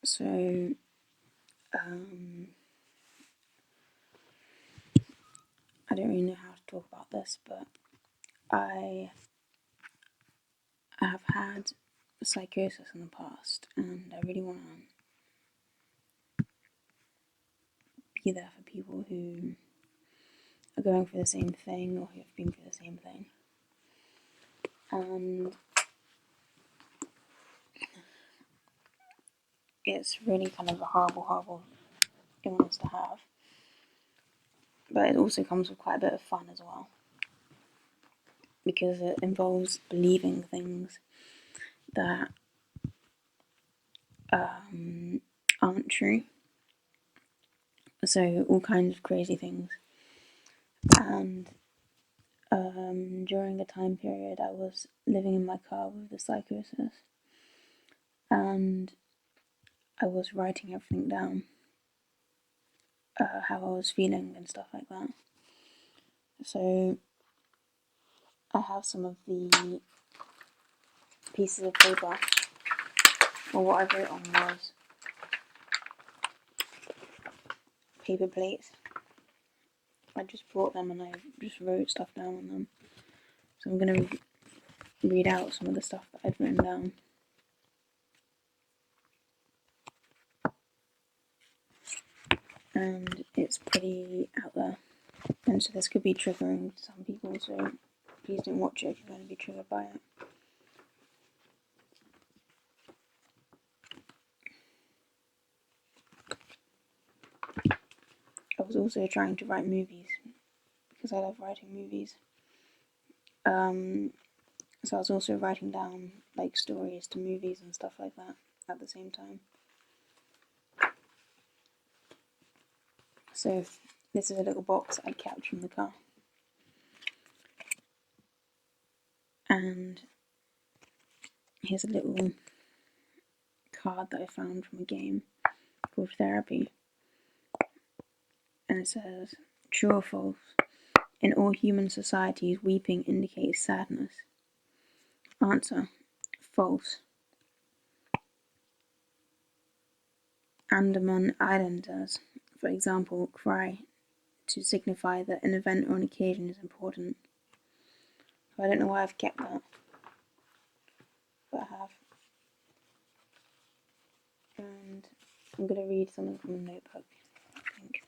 So, I don't really know how to talk about this, but I have had psychosis in the past, and I really want to be there for people who are going through the same thing or who have been through the same thing. And it's really kind of a horrible illness to have. But it also comes with quite a bit of fun as well, because it involves believing things that aren't true. So all kinds of crazy things. And during a time period, I was living in my car with the psychosis, and I was writing everything down, how I was feeling and stuff like that. So I have some of the pieces of paper, or what I wrote on was paper plates. I just brought them and I just wrote stuff down on them. So I'm going to read out some of the stuff that I'd written down. And it's pretty out there. And so this could be triggering to some people, so please don't watch it if you're going to be triggered by it. I was also trying to write movies, because I love writing movies. So I was also writing down like stories to movies and stuff like that at the same time. So this is a little box I kept from the car. And here's a little card that I found from a game called Therapy. And it says, true or false? In all human societies, weeping indicates sadness. Answer, false. Andaman Islanders, for example, cry to signify that an event or an occasion is important. So I don't know why I've kept that, but I have. And I'm going to read something from a notebook, I think.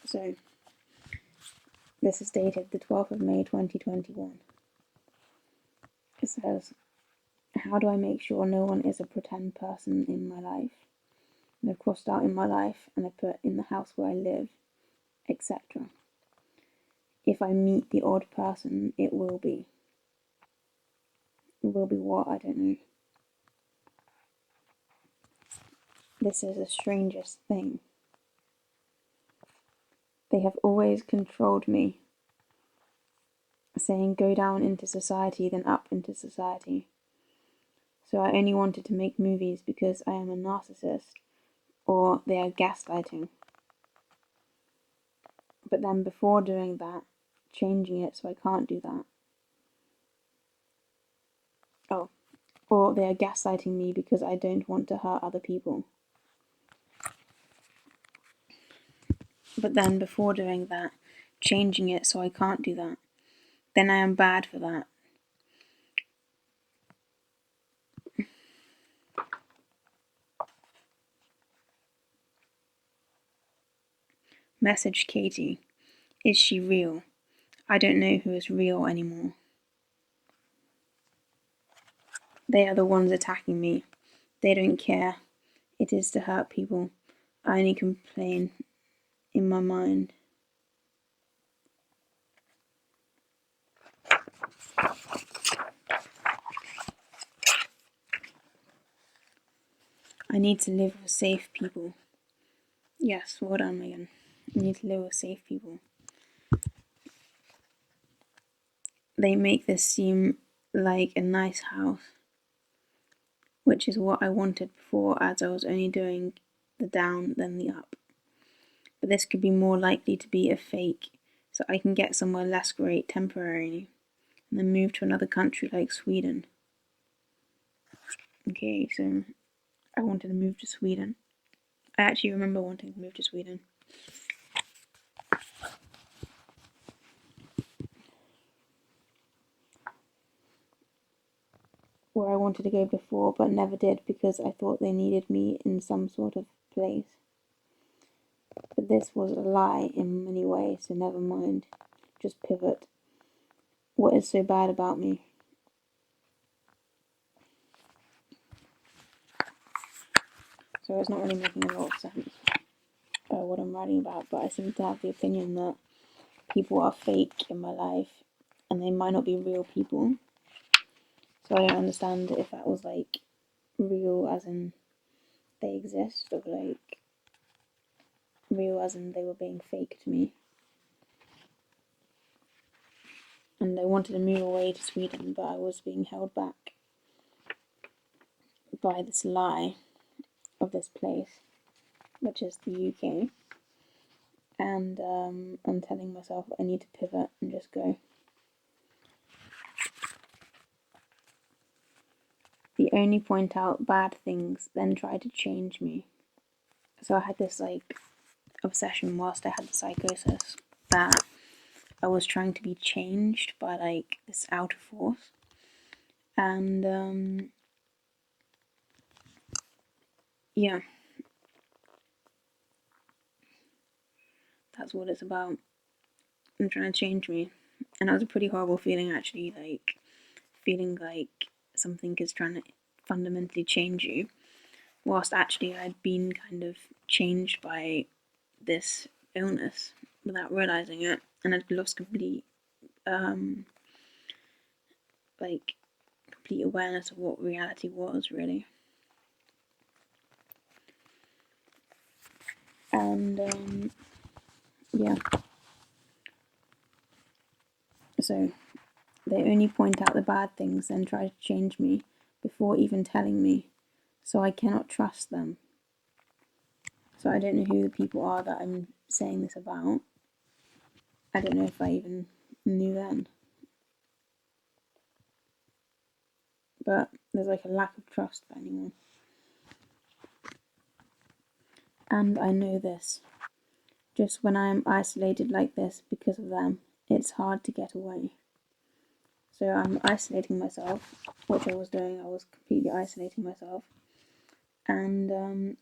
So, this is dated the 12th of May 2021. It says, how do I make sure no one is a pretend person in my life? And I've crossed out in my life and I put in the house where I live, etc. If I meet the odd person, it will be. It will be what? I don't know. This is the strangest thing. They have always controlled me, saying go down into society, then up into society. So I only wanted to make movies because I am a narcissist, or they are gaslighting. But then before doing that, changing it so I can't do that. Oh, or they are gaslighting me because I don't want to hurt other people. But then before doing that, changing it so I can't do that. Then I am bad for that. Message Katie. Is she real? I don't know who is real anymore. They are the ones attacking me. They don't care. It is to hurt people. I only complain in my mind. I need to live with safe people. Yes, well done, Megan. I need to live with safe people. They make this seem like a nice house, which is what I wanted before, as I was only doing the down then the up. But this could be more likely to be a fake, so I can get somewhere less great temporarily and then move to another country like Sweden. Okay, so I wanted to move to Sweden. I actually remember wanting to move to Sweden. Where I wanted to go before but never did because I thought they needed me in some sort of place. But this was a lie in many ways, so never mind. Just pivot. What is so bad about me? So it's not really making a lot of sense what I'm writing about, but I seem to have the opinion that people are fake in my life and they might not be real people. So I don't understand if that was like real as in they exist, or like real as in they were being fake to me. And I wanted to move away to Sweden, but I was being held back by this lie of this place, which is the UK. And I'm telling myself I need to pivot and just go. They only point out bad things, then try to change me. So I had this like obsession whilst I had the psychosis that I was trying to be changed by like this outer force. And yeah, that's what it's about. I'm trying to change me. And that was a pretty horrible feeling actually, like feeling like something is trying to fundamentally change you, whilst actually I'd been kind of changed by this illness without realizing it, and I'd lost complete awareness of what reality was really. And yeah, so they only point out the bad things and try to change me before even telling me, so I cannot trust them. So I don't know who the people are that I'm saying this about. I don't know if I even knew then. But there's like a lack of trust for anyone. And I know this. Just when I'm isolated like this because of them, it's hard to get away. So I'm isolating myself, which I was doing. I was completely isolating myself. And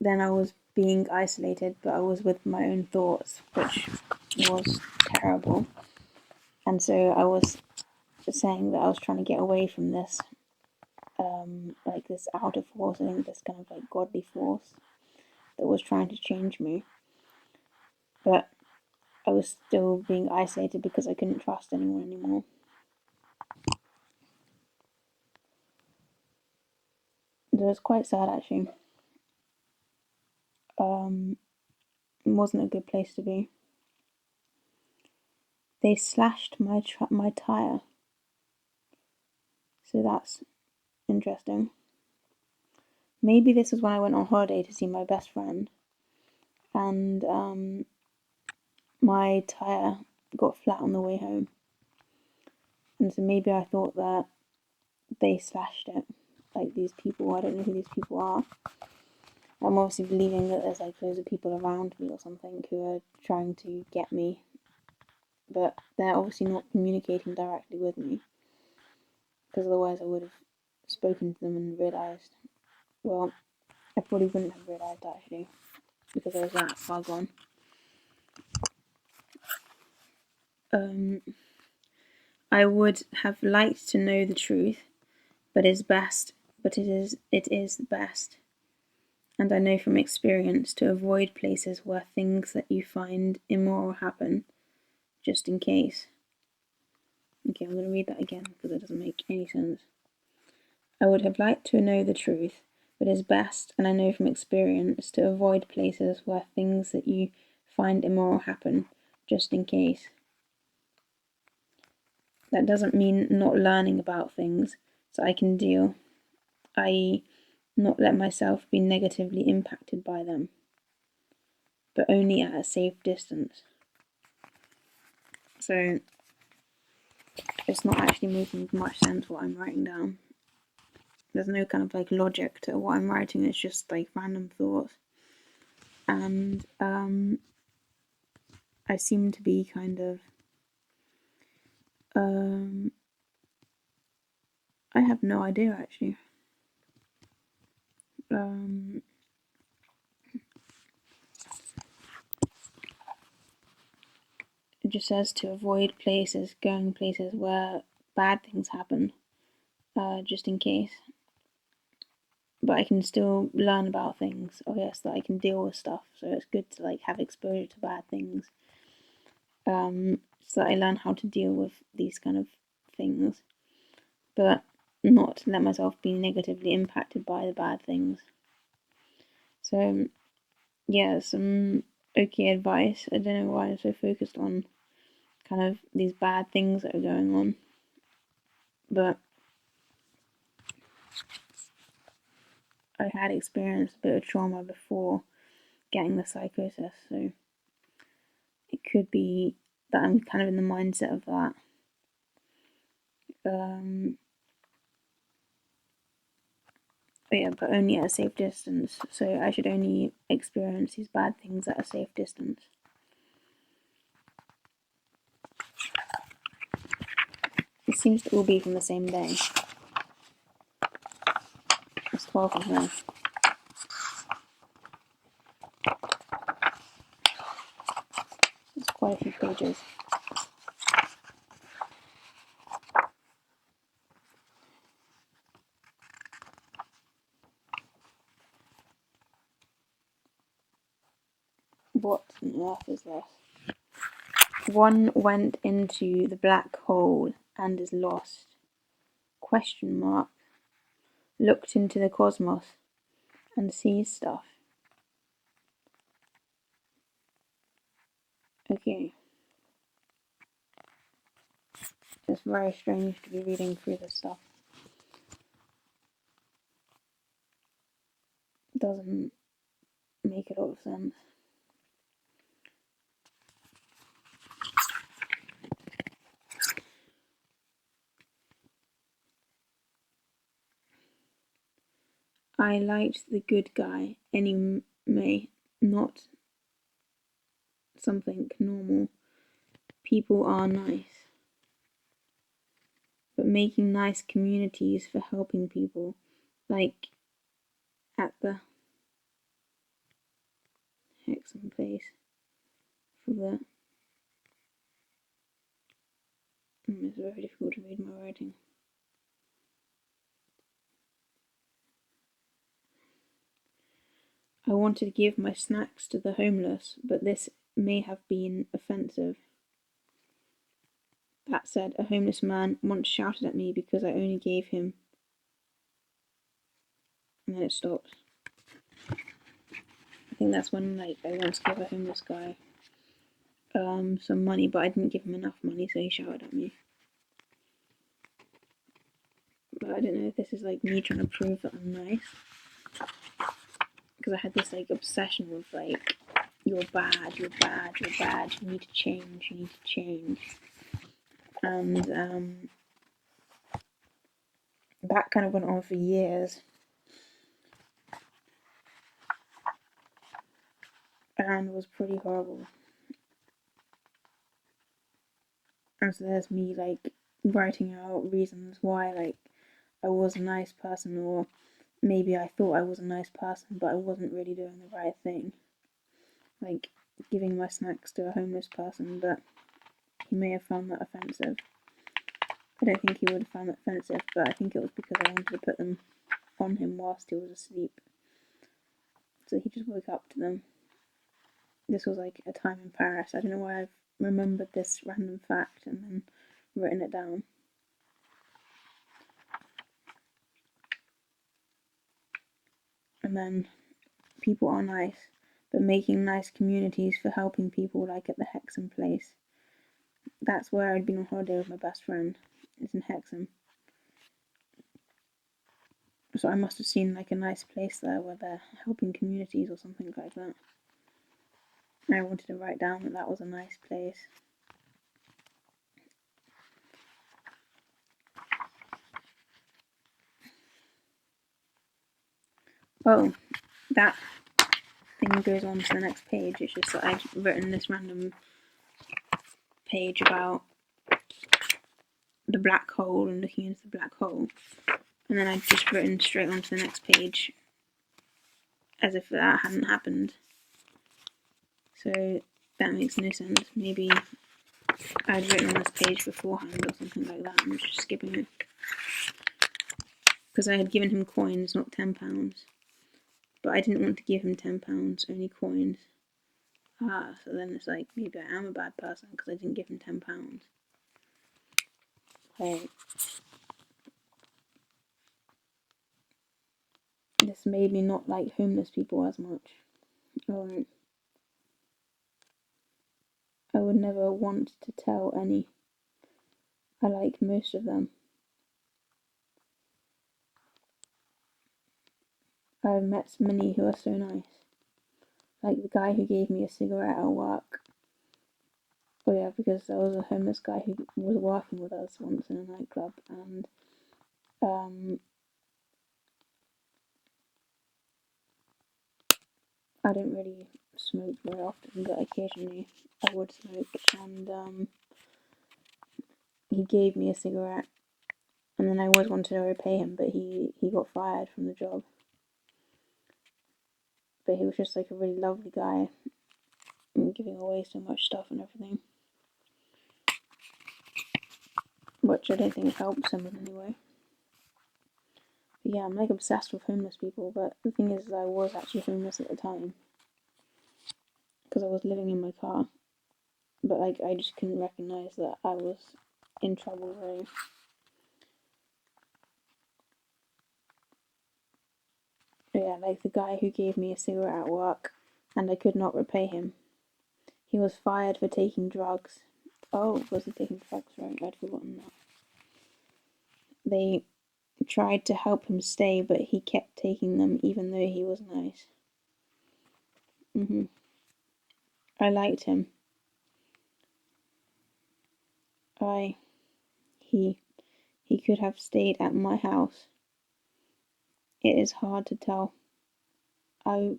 then I was being isolated, but I was with my own thoughts, which was terrible. And so I was saying that I was trying to get away from this, like this outer force, I think this kind of like godly force that was trying to change me. But I was still being isolated because I couldn't trust anyone anymore. It was quite sad actually. It wasn't a good place to be. They slashed my tire, so that's interesting. Maybe this was when I went on holiday to see my best friend, and my tire got flat on the way home, and so maybe I thought that they slashed it, like these people. I don't know who these people are. I'm obviously believing that there's like loads of people around me or something who are trying to get me, but they're obviously not communicating directly with me, because otherwise I would have spoken to them and realised. Well, I probably wouldn't have realised actually, because I was that far gone. I would have liked to know the truth, but it is best. And I know from experience to avoid places where things that you find immoral happen, just in case. Okay, I'm going to read that again because it doesn't make any sense. I would have liked to know the truth, but it is best, and I know from experience, to avoid places where things that you find immoral happen, just in case. That doesn't mean not learning about things, so I can deal, i.e., not let myself be negatively impacted by them. but only at a safe distance. So it's not actually making much sense what I'm writing down. There's no kind of like logic to what I'm writing, it's just like random thoughts. And I seem to be kind of I have no idea actually. It just says to avoid going places where bad things happen, just in case. But I can still learn about things, I guess, that I can deal with stuff. So it's good to like have exposure to bad things, so that I learn how to deal with these kind of things, but not let myself be negatively impacted by the bad things. So yeah, some okay advice. I don't know why I'm so focused on kind of these bad things that are going on, but I had experienced a bit of trauma before getting the psychosis, so it could be that I'm kind of in the mindset of that. But yeah, but only at a safe distance, so I should only experience these bad things at a safe distance. It seems to all be from the same day. It's 12th of May. It's quite a few pages. What on earth is this? One went into the black hole and is lost. Question mark. Looked into the cosmos and sees stuff. Okay. It's very strange to be reading through this stuff. It doesn't make a lot of sense. I liked the good guy anyway, not something normal. People are nice. But making nice communities for helping people, like at the Hexham place for the. It's very difficult to read my writing. I wanted to give my snacks to the homeless, but this may have been offensive. That said, a homeless man once shouted at me because I only gave him. And then it stops. I think that's when like I once gave a homeless guy some money, but I didn't give him enough money, so he shouted at me. But I don't know if this is like me trying to prove that I'm nice, because I had this like obsession with like, you're bad, you're bad, you're bad, you need to change, you need to change. And that kind of went on for years. And was pretty horrible. And so there's me like writing out reasons why like I was a nice person, or maybe I thought I was a nice person, but I wasn't really doing the right thing. Like giving my snacks to a homeless person, but he may have found that offensive. I don't think he would have found that offensive, but I think it was because I wanted to put them on him whilst he was asleep. So he just woke up to them. This was like a time in Paris. I don't know why I've remembered this random fact and then written it down. And then people are nice, but making nice communities for helping people, like at the Hexham place. That's where I'd been on holiday with my best friend. It's in Hexham. So I must have seen like a nice place there where they're helping communities or something like that. I wanted to write down that was a nice place. Oh, that thing goes on to the next page. It's just that I've written this random page about the black hole and looking into the black hole, and then I've just written straight onto the next page as if that hadn't happened. So that makes no sense. Maybe I'd written on this page beforehand or something like that. I'm just skipping it because I had given him coins, not £10. But I didn't want to give him £10, only coins. So then it's like, maybe I am a bad person because I didn't give him £10. Like, this made me not like homeless people as much. I would never want to tell any. I like most of them. I've met many who are so nice. Like the guy who gave me a cigarette at work. Oh yeah, because there was a homeless guy who was working with us once in a nightclub, and I don't really smoke very often, but occasionally I would smoke, and he gave me a cigarette, and then I always wanted to repay him, but he got fired from the job. But he was just like a really lovely guy, and giving away so much stuff and everything, which I don't think helps him in any way. But yeah, I'm like obsessed with homeless people, but the thing is I was actually homeless at the time because I was living in my car, but like I just couldn't recognize that I was in trouble really. But yeah, like the guy who gave me a cigarette at work and I could not repay him. He was fired for taking drugs. Oh, was he taking drugs? Right, I'd forgotten that. They tried to help him stay, but he kept taking them even though he was nice. I liked him. He could have stayed at my house. It is hard to tell. I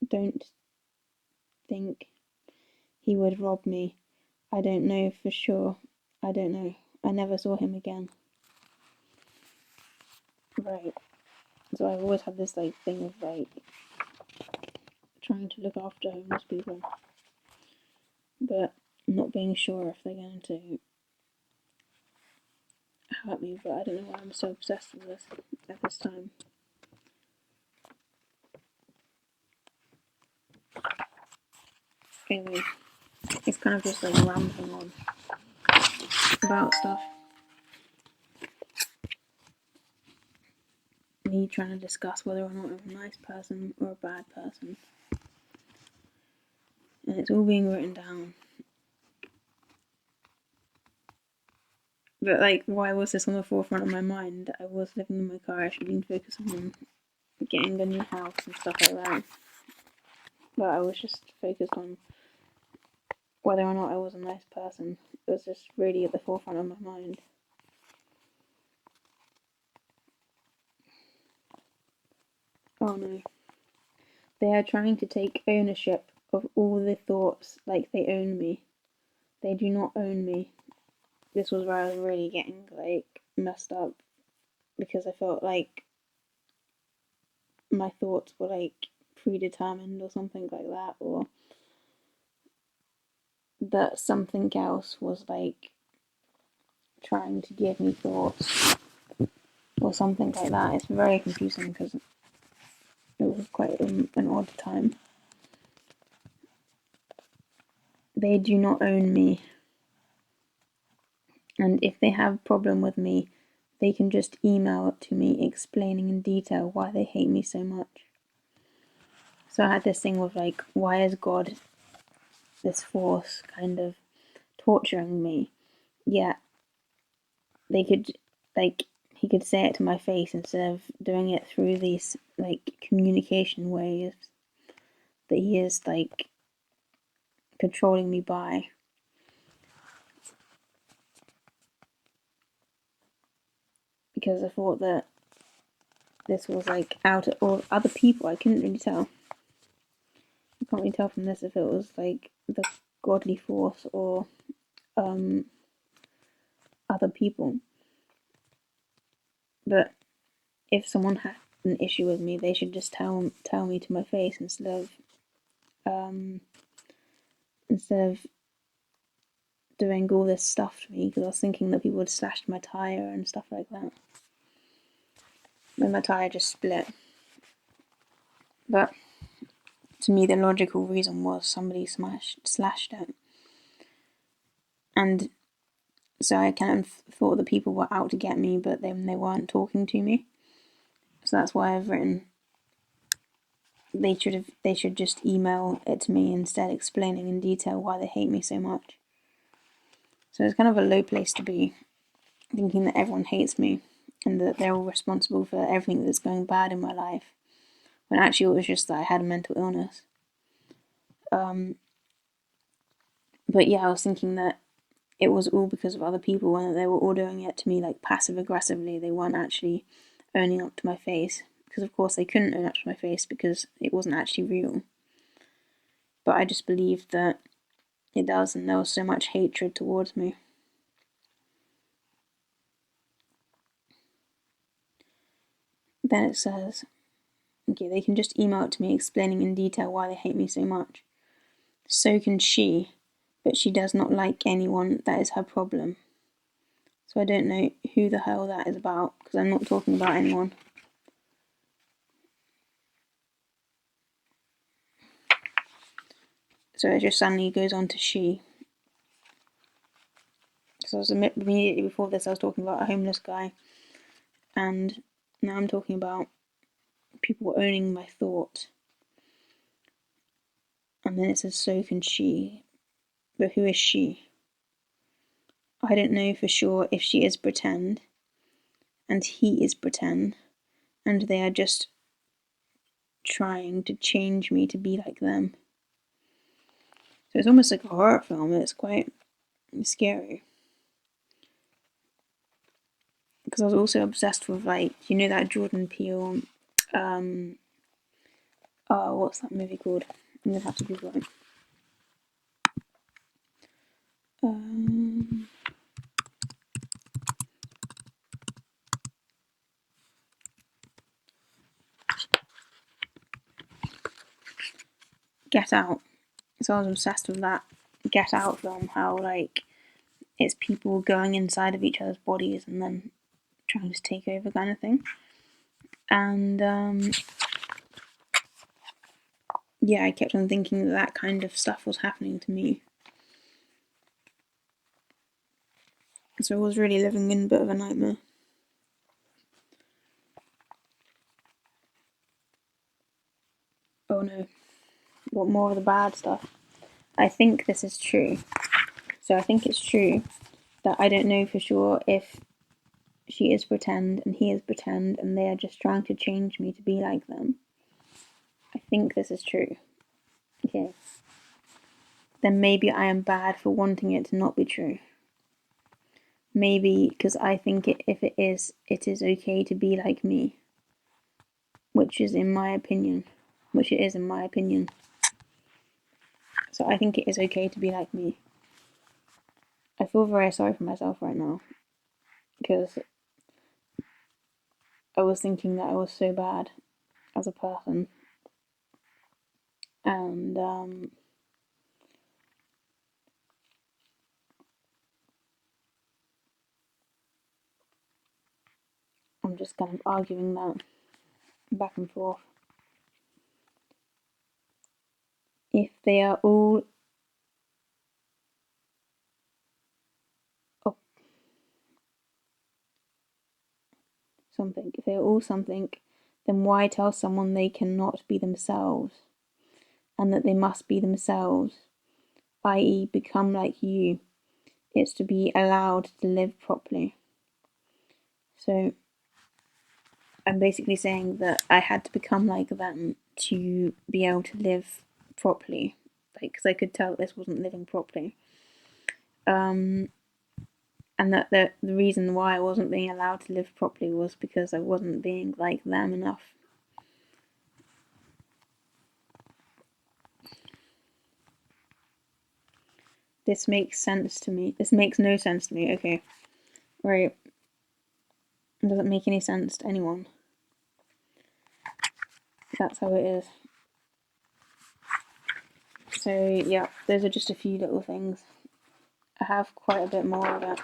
don't think he would rob me. I don't know for sure. I don't know. I never saw him again. Right. So I've always had this like thing of like trying to look after homeless people, but not being sure if they're going to hurt me. But I don't know why I'm so obsessed with this at this time. Anyway, it's kind of just like rambling on about stuff. Me trying to discuss whether or not I'm a nice person or a bad person. And it's all being written down. But like, why was this on the forefront of my mind? I was living in my car. I should have been focusing on getting a new house and stuff like that. But I was just focused on whether or not I was a nice person. It was just really at the forefront of my mind. Oh no. They are trying to take ownership of all the thoughts like they own me. They do not own me. This was where I was really getting like messed up because I felt like my thoughts were like predetermined or something like that, or that something else was like trying to give me thoughts or something like that. It's very confusing because it was quite an odd time. They do not own me, and if they have a problem with me, they can just email it to me explaining in detail why they hate me so much. So I had this thing with like, why is God, this force, kind of torturing me? Yeah, they could, like, he could say it to my face instead of doing it through these like communication ways. that he is like controlling me by. Because I thought that this was like out of all other people. I couldn't really tell. I can't really tell from this if it was like the godly force or other people. But if someone had an issue with me, they should just tell me to my face instead of doing all this stuff to me, because I was thinking that people had slashed my tire and stuff like that. When my tire just split. But to me, the logical reason was somebody slashed it. And so I kind of thought that people were out to get me, but then they weren't talking to me. So that's why I've written they should just email it to me instead, explaining in detail why they hate me so much. So it's kind of a low place to be, thinking that everyone hates me and that they're all responsible for everything that's going bad in my life, when actually it was just that I had a mental illness. But yeah, I was thinking that it was all because of other people and that they were all doing it to me like passive aggressively. They weren't actually owning up to my face, because of course they couldn't own up to my face because it wasn't actually real. But I just believed that it does, and there was so much hatred towards me. Then it says, okay, they can just email it to me explaining in detail why they hate me so much. So can she, but she does not like anyone. That is her problem. So I don't know who the hell that is about, because I'm not talking about anyone. So it just suddenly goes on to she. So I was immediately before this, I was talking about a homeless guy, and now I'm talking about people owning my thoughts. And then it says, so can she. But who is she? I don't know for sure if she is pretend, and he is pretend, and they are just trying to change me to be like them. So it's almost like a horror film. It's quite scary. Because I was also obsessed with, like, you know that Jordan Peele, what's that movie called? I'm gonna have to Google it. Get Out. So I was obsessed with that Get Out film, how, like, it's people going inside of each other's bodies and then trying to take over kind of thing. And, yeah, I kept on thinking that that kind of stuff was happening to me. So I was really living in a bit of a nightmare. Oh no. What more of the bad stuff? I think this is true. So I think it's true that I don't know for sure if she is pretend and he is pretend and they are just trying to change me to be like them. I think this is true. Okay. Then maybe I am bad for wanting it to not be true. Maybe because I think if it is okay to be like me. Which is in my opinion. Which it is in my opinion. So I think it is okay to be like me. I feel very sorry for myself right now. Because I was thinking that I was so bad as a person. And I'm just kind of arguing that back and forth. If they are all something, if they are all something, then why tell someone they cannot be themselves and that they must be themselves, i.e., become like you? It's to be allowed to live properly. So I'm basically saying that I had to become like them to be able to live properly, like, because I could tell this wasn't living properly. And that the reason why I wasn't being allowed to live properly was because I wasn't being like them enough. This makes sense to me. This makes no sense to me. Okay, right. It doesn't make any sense to anyone. That's how it is. So yeah, those are just a few little things. I have quite a bit more of it.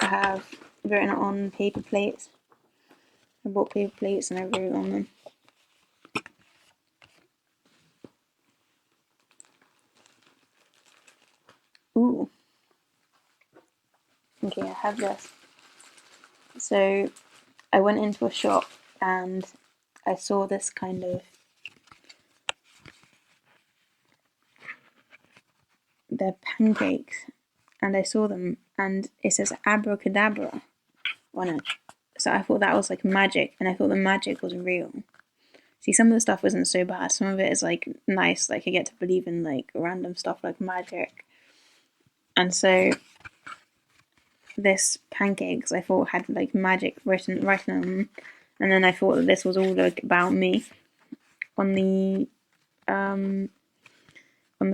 I have written it on paper plates. I bought paper plates and I wrote on them. Ooh. Okay, I have this. So I went into a shop and I saw this kind of, they're pancakes, and I saw them and it says abracadabra on it. So I thought that was like magic, and I thought the magic was real. See, some of the stuff wasn't so bad. Some of it is like nice, like I get to believe in like random stuff like magic. And so this pancakes I thought had like magic written on them, and then I thought that this was all like about me on the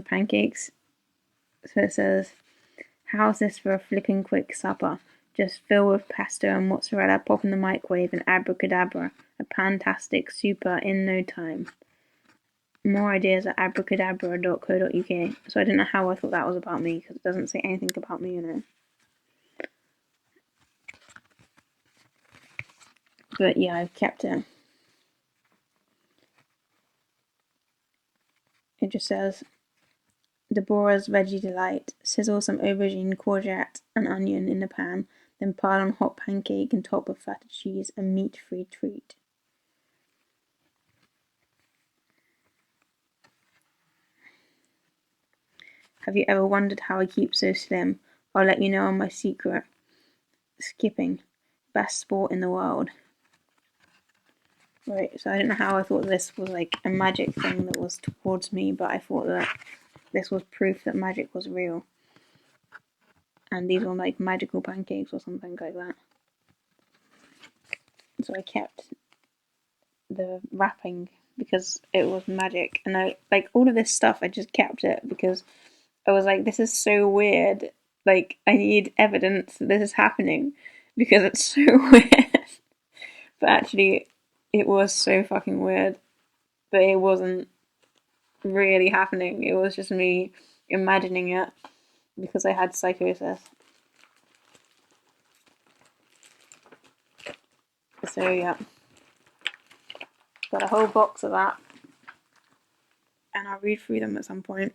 pancakes. So it says, "How's this for a flipping quick supper? Just fill with pesto and mozzarella, pop in the microwave, and abracadabra, a fantastic super in no time." More ideas at abracadabra.co.uk. So I don't know how I thought that was about me, because it doesn't say anything about me in it. But yeah, I've kept it. It just says, Deborah's Veggie Delight. Sizzle some aubergine, courgette, and onion in a pan, then pile on hot pancake and top with feta cheese, a meat-free treat. Have you ever wondered how I keep so slim? I'll let you know on my secret. Skipping. Best sport in the world. Right, so I don't know how I thought this was like a magic thing that was towards me, but I thought that this was proof that magic was real. And these were like magical pancakes or something like that. So I kept the wrapping because it was magic. And I like all of this stuff, I just kept it because I was like, this is so weird. Like, I need evidence that this is happening because it's so weird. But actually, it was so fucking weird. But it wasn't really happening. It was just me imagining it because I had psychosis. So yeah, got a whole box of that, and I'll read through them at some point.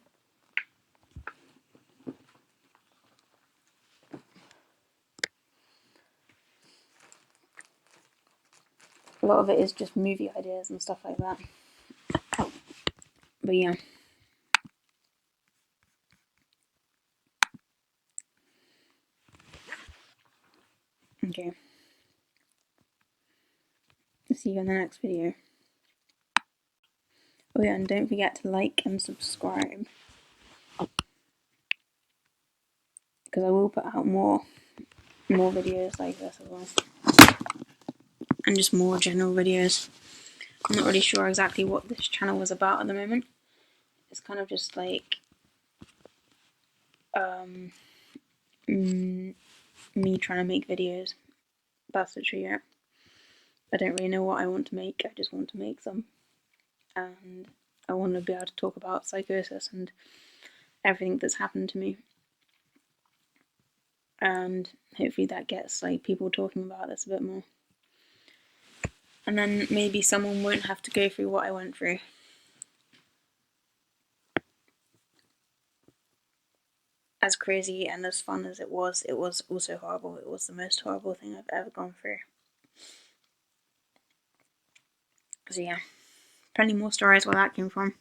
A lot of it is just movie ideas and stuff like that. But yeah. Okay. See you in the next video. Oh yeah, and don't forget to like and subscribe, because I will put out more videos like this as well, and just more general videos. I'm not really sure exactly what this channel was about at the moment. It's kind of just like me trying to make videos. That's literally it. I don't really know what I want to make. I just want to make some, and I want to be able to talk about psychosis and everything that's happened to me, and hopefully that gets like people talking about this a bit more, and then maybe someone won't have to go through what I went through. As crazy and as fun as it was also horrible. It was the most horrible thing I've ever gone through. So yeah, plenty more stories where that came from.